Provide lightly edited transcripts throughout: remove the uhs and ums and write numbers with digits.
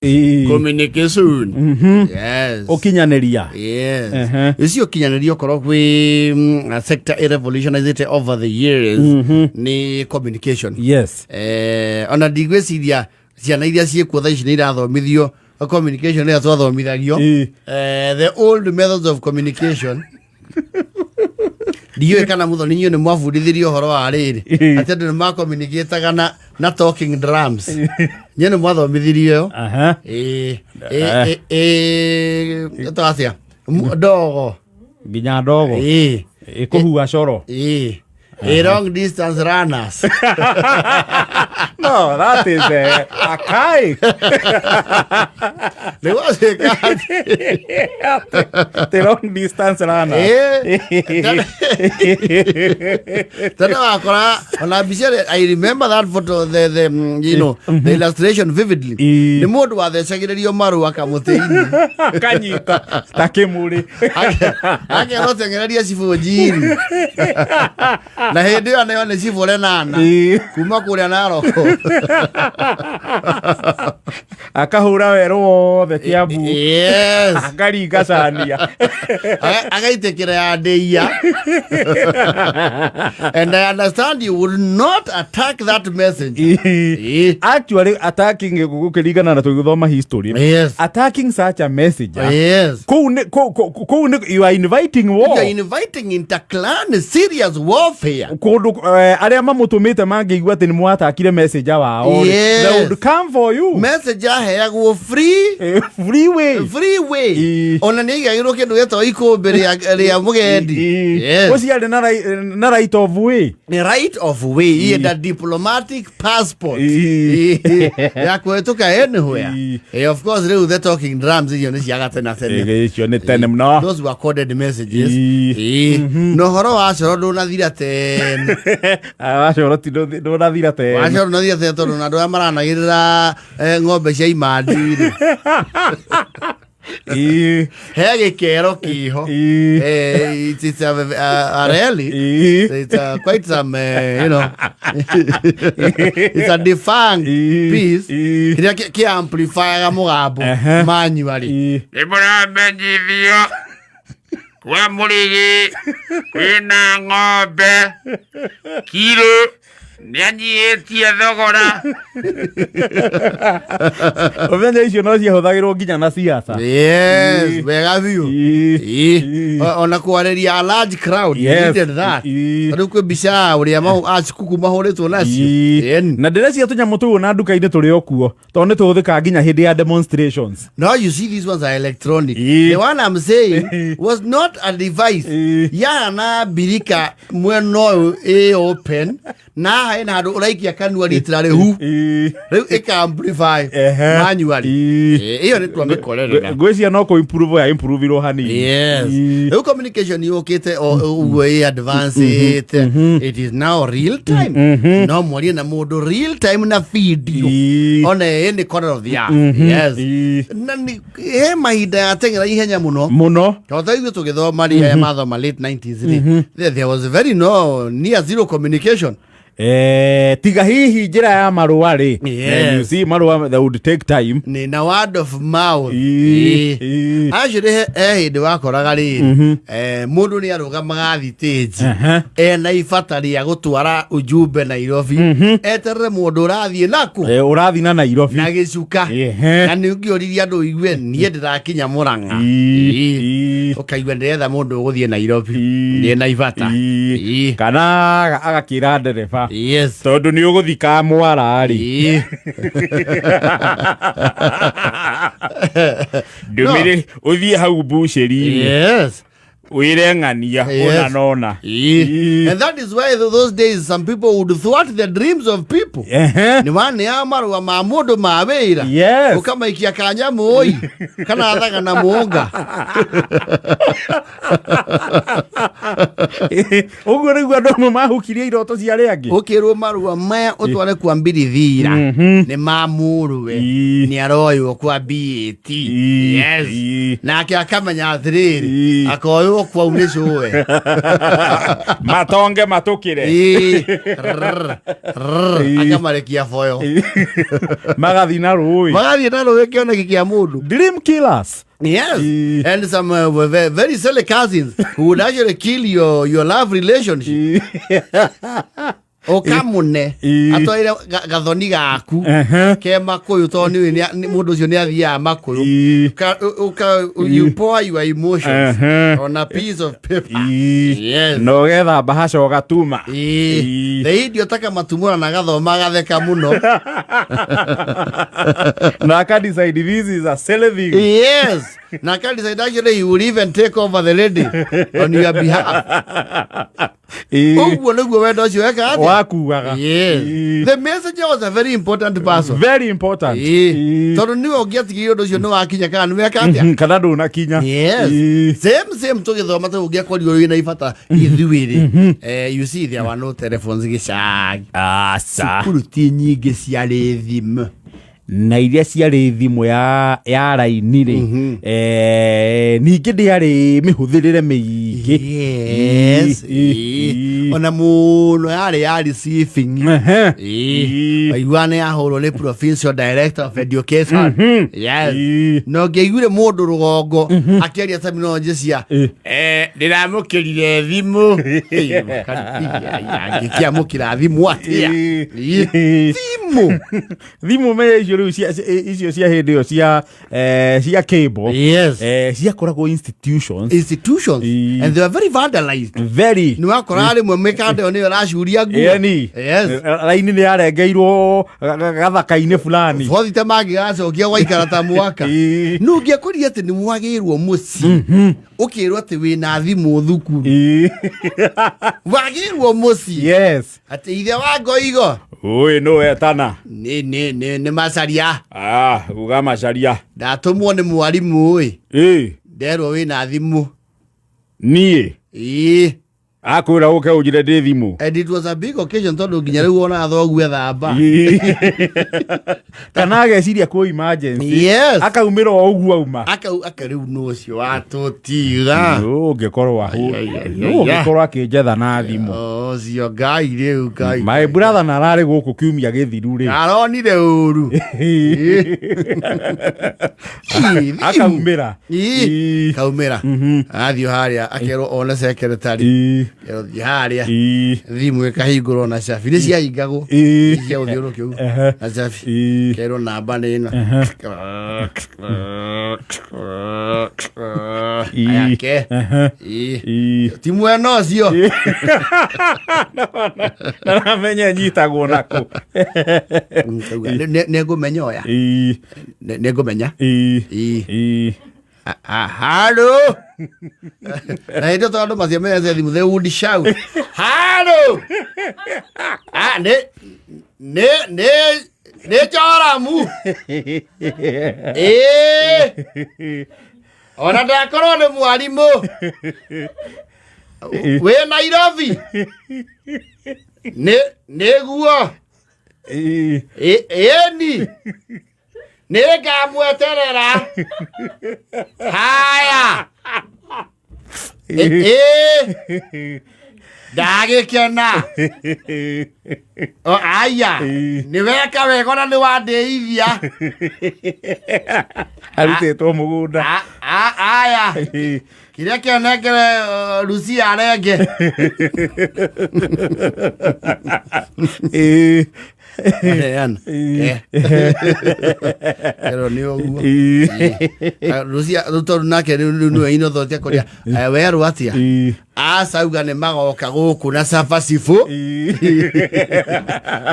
Communication. Yes. Okinyaneria. Yes. Is your kinyaneria korwo sector revolutionized over the years ni communication. Yes. Ona digweciria ciana iria ciekuo thaa ici ni irathomithio communication ya twathomithagio. The old methods of communication. Diyo kana muthoni nyo ni mwafundithirio horo wa riri ati andu ni ma communicate na talking drums nyo ni mwathomithirio tasia dogo ginya dogo ikuhua coro long distance runners. No, that is a kai. They was a kai. The long distance runner. I remember that photo, the illustration vividly. The mode was the secretary of Maru Akamuteini. Kanyika, Takemuri. I cannot think Jiri. Na hedi anaona sivole nana kuma kule naroko akahura wero the kiabu. Yes, akari gasania agaitekera ya deia. And I understand you will not attack that message. Actually attacking gukirigana na tuguthoma history. Yes, attacking such a message. Yes, you are inviting war. You are inviting interclan serious warfare. Kundu aria mamutumite mangeigua ati ni mwatakire message wao. Yes, they would come for you. Message aheagwo free way. Ona ni igagirwo kindu geto ikumbi ria mugendi. Yes, uciari na right of way. The right of way, the diplomatic passport. Ya kwetuka anywhere. Of course, the talking drums is those were coded messages. No horo wacoro ndũnathira ten. Wacoro ti ndũnathira ten. Wacoro ndũnathira ten tondũ na andũ maranagĩrĩra ng'ombe cia imandi. Hege kero kiho. It's a rally. It's quite some, it's a defunct piece. Ki amplifier mugambo manually. Ibora benjivio. Kwa muligi. Kwina ng'ombe. Kilo. Nyanyitie thogora. Ovende icio no ciahũthagĩrwo nginya na siasa. Yes, wega biũ. Ona kwarĩria a large crowd. Yes. Needed that. Rĩu kwĩ mbica ũrĩa acikuku mahũrĩtwo nacio. Na ndĩreciria tũnyamũ tũu na nduka-inĩ tũrĩ o kuo tondũ nĩ tũhũthĩkaga nginya hĩndĩ ya demonstrations. Now you see these ones are electronic. The one I'm saying was not a device. Yana birika mweno open na haina handu uraikia kanua literally hu rĩu ika amplify manually. Iyo nĩ twamĩkorera. Ngwĩciria no improve ya improve ro hanini. Yes. Rĩu communication yũkĩte way advanced. It is now real time. No mwaria na mũndũ real time na video on any corner of the earth. Yes. Na he mahinda ya tengera ihenya muno. Tondũ ithuĩ tũgĩthoma ria mathoma late 90s. There was very near zero communication. Tiga hihi njira ya marua ri. Yes. You see marua that would take time. Ni na word of mouth. Actually hindi wakoraga ri mundu ni arugamaga thitĩnji na ibatari ya gutwara ujumbe Nairobi eterere mundu urathie naku urathi na Nairobi na gicuka na ni ngioriria andu igue nie ndirakinya Murang'a ukaigua nderetha mundu uguthie Nairobi ni na ibata kana agakira ndereba. Yes, tondu ni uguthika mwara ri ndumire uthie hau busheri. Yes, wireng'ania ona nona. And that is why those days some people would thwart the dreams of people. Ni wani ya marua ma mundu ma wira. Yes, ukamaikia kanya moi kana athaga na muonga. Uguo nĩguo andũ mahukirie iroto cia arĩa angĩ. Ukirwo marua maya utware kwa mbirithira ni mamurwe ni aroywo kwa BAT. Yes, nake akamenya athiriri akoywo no kwa uneshowe matonge matukire akamarekia foyo magathi na rui kiona kikia mundu dream killers. Yes, and some very silly cousins who would actually kill your love relationship. Okamune atoire gathoni gaku ke makuyu to ni mundu cio ni athia makuyu you pour your emotions on a piece of paper. Yes, no getha bahasha gatuma the idiot taka matumura na gathoma gatheka muno na ka decide this is a silly thing. Yes, na ka decide actually you will even take over the lady on your behalf. Yes, the messenger was a very important person. Very important. Toro ni ogia tigiyo docio no akinya kana me akambia. Kana ndo na kinya. Yes. Same to githoma to ogia kwa rio ina ifata ithuiri. You see there were no telephones gicag. Sa. Kuruti nyingi cia thimu. Na iria ciarĩ thimũ ya raini rĩ ningĩ ndĩarĩ mĩhũthĩrĩre mĩingĩ. Yes, ona mũno yarĩ receiving waiguane yahũrwo nĩ provincial director of education. Yes, no ngĩiguire mũndũ rũgongo akĩaria terminology cia ndĩramũkĩrire thimũ ngĩkĩamũkĩra thimũ atĩa thimũ me icio cia hĩndĩ ĩyo cia cable. Yes, ciakoragwo institutions and they were very vandalized. Very ni wakora rĩmwe mĩkande ĩyo nĩyo ĩracuria nguo. Yes, raini nĩ yarengeirwo gathaka-inĩ fulani bothite mangĩgacokia gwaikara ta mwaka. No ngĩakũria atĩ nĩ mwagĩrwo mũciĩ ũkĩrwo atĩ wĩna thimũ thukuru wagĩrwo mũciĩ. Yes, atĩ ithe wa Ngoigo oi no etana nĩ macaria uga macaria ndatumwo nĩ mwarimũ nderwo wĩna thimũ niĩ akwĩra ũke ũnjire ndĩ thimũ. And it was a big occasion tondũ nginya rĩu ona thoguo ethamba kana ageciria kwĩ emergency. Yes, akaumĩra o ũguo auma aka rĩu no ũcio watũtiga ũngĩkorwo ũngĩkorwo akĩnjetha na thimũ ũcio Ngai rĩu Ngai. My brother na ararĩ gũkũ kiumia gĩthiru rĩ aronire ũru akaumĩra athio harĩa akerwo one secretary kerwo thiĩ harĩa thimũ ĩkahingũrwo na cabi nĩ ciahingagwo cia ũthiũrũrũkio kĩu na cabi kerwo namba nĩ ĩno ayake ti mwena ũcio namenya nyitagwo nakũ nĩngũmenya oya nĩngũmenya halo na ndio tondũ maciamenya thimũ they would shout halo nĩ Joramu ona ndakorwo nĩ mwarimũ wĩ Nairobi nĩguo ĩni nĩngamweterera haya ndagĩkena aya nĩweka wega na nĩwandĩithia arutĩtwo mũgũnda aya kĩrĩa kĩonengere Lucia arenge pero ni oguo Lucia tondũ nake nĩwe inothotia kũrĩa werũ atia acauga nĩ magoka gũkũ na cabacibu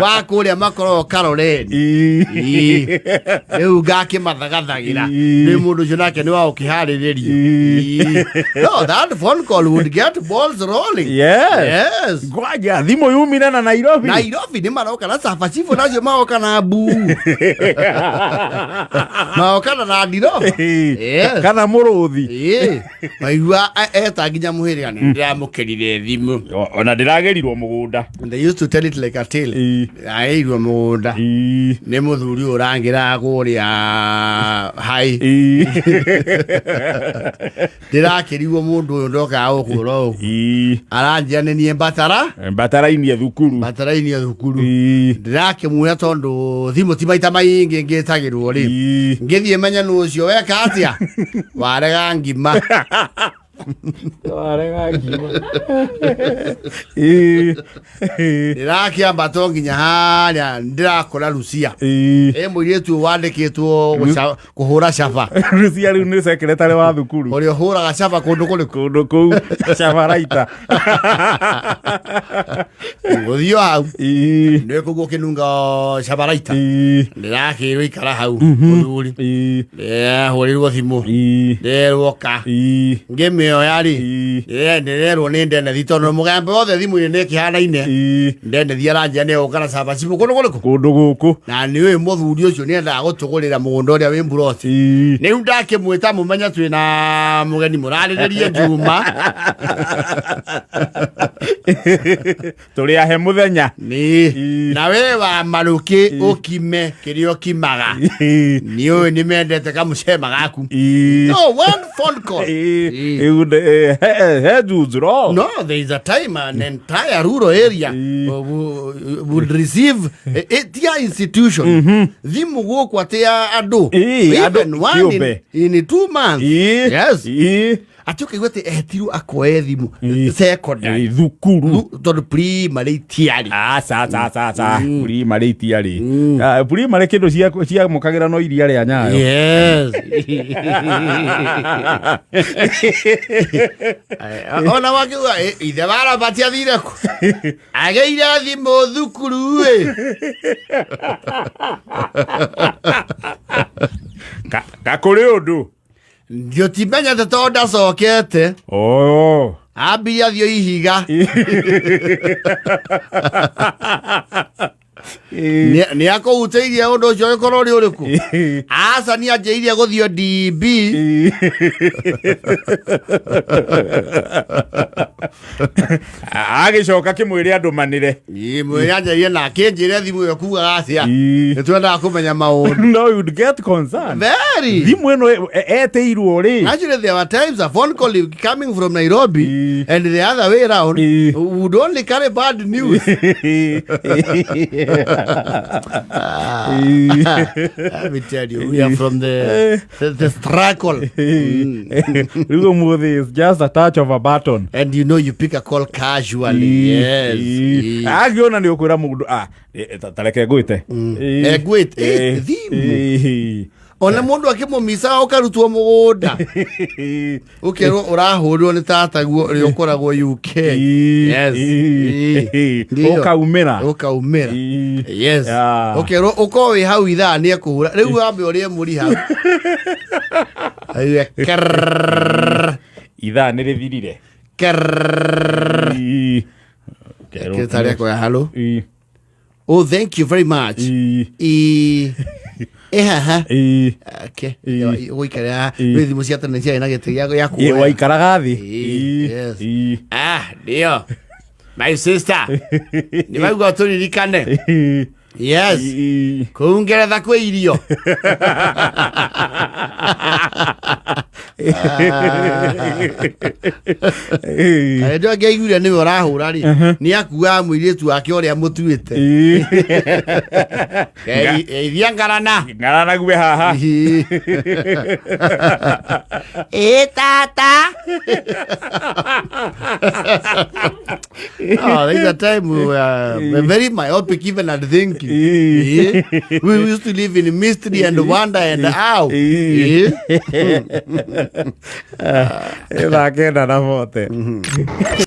wa kũrĩa makoragwo Karoreni rĩu ngakĩmathagathagĩra nĩ mũndũ ũcio nake nĩ wa ũkĩharĩrĩrio. No, that phone call would get balls rolling. Yes. Ngwaja thimũ yumire na Nairobi nĩ maroka na cabacibu nacio magoka na mbu No kana na ndiro. Kana muruthi. Maigua eta nginya muhiri ani ndiramukirire thimu. Ona ndiragerirwo mugunda. They used to tell it like a tale. Airwo mugunda. Ni muthuri urangira kuria hai. Ndirakiriwo mundu uyu ndoka ukura uku. Aranjia ni mbatara. Mbatara-ini thukuru. Mbatara-ini thukuru. Ndirakimwira tondu thimu ti maita maingi ngitagirwo ri. Ngithie menya nu ucio weka atia. Warega ngima. Ndirakiamba to nginya haria ndirakora Rucia muiritu wandikitwo kuhura caba. Rucia riu ni secretary wa thukuru urio huraga caba kundu kuu Chabaraita. Guthio hau ni kuguo kinunga Chabaraita ndirakirwo ikara hau muthuri hurirwo thimu nderwo ka ngimeo yari ndererwo ni ndene thitono mugambe wothe thimu ni kihana-ine ndene thiaranja ne ukara caba cibu kundu guku na ni uyu muthuri ucio ni endaga gutugurira mugunda uria wi mburoti ni ndakimwita mumenya twina mugeni muraririe Juma turi ahe muthenya ni na we wa maruki ukime kirio kimaga ni uyu ni mendete kamucema gaku no one phone call No, there is a time an entire rural area would receive a institution. Thimu guku atia andu even one in 2 months. Yes. Atuke gwete etiru akoe thimu secondary thukuru tondu primary tiari sa primary tiari primary kindu cia mukagira no iria ria nyayo. Yes. Ona wakiuga ithe bara batia thire ku ageira thimu thukuru kuri undu ndio timenya teto ndacokete ambia thio ihiga ni akũhutĩirie ũndũ ũcio ũrĩkorwo ũrĩ ũrĩkũ aca nĩ anjĩirie gũthio DB agĩcoka kĩmwĩre andũmanĩre mwĩre anjĩirie na akĩnjĩre thimũ ĩyo kuugaga atĩa nĩ twendaga kũmenya maũndũ. No, you'd get concerned. Very. Thimũ ĩno etĩirwo rĩ. Actually, there were times a phone call coming from Nairobi and the other way around would only carry bad news. Let me tell you, we are from the struggle. It's just a touch of a button. And you know, you pick a call casually. Yes. Agiona ni ukwira mundu tareke gwite. Gwite. Thimu. Ona mundu akimumisa ukarutwo mugunda ukero urahurwo ni tata guo ri ukoragwo UK. Yes. Ukaumira. Yes. Ukero uko wi hau ithaa ni ekuhura riu wambe urie muri hau ayu ithaa ni rithirire ketare kwa hello. Oh, thank you very much. Okay. Uikara rithi musiata ni cia na getiria ya ku. Waikaraga thi. Yes. Ndio. My sister. Ni magwa turirikane. Yes. Kungeretha kwe irio. Ndio ngeiguria ni urahura ri. Ni akuga muiritu wake uria mutuite. Ithia ngarana gwe haha. Tata. Oh, there's a time we were very myopic even at thinking. We used to live in mystery and wonder and how. Ela queda na mote.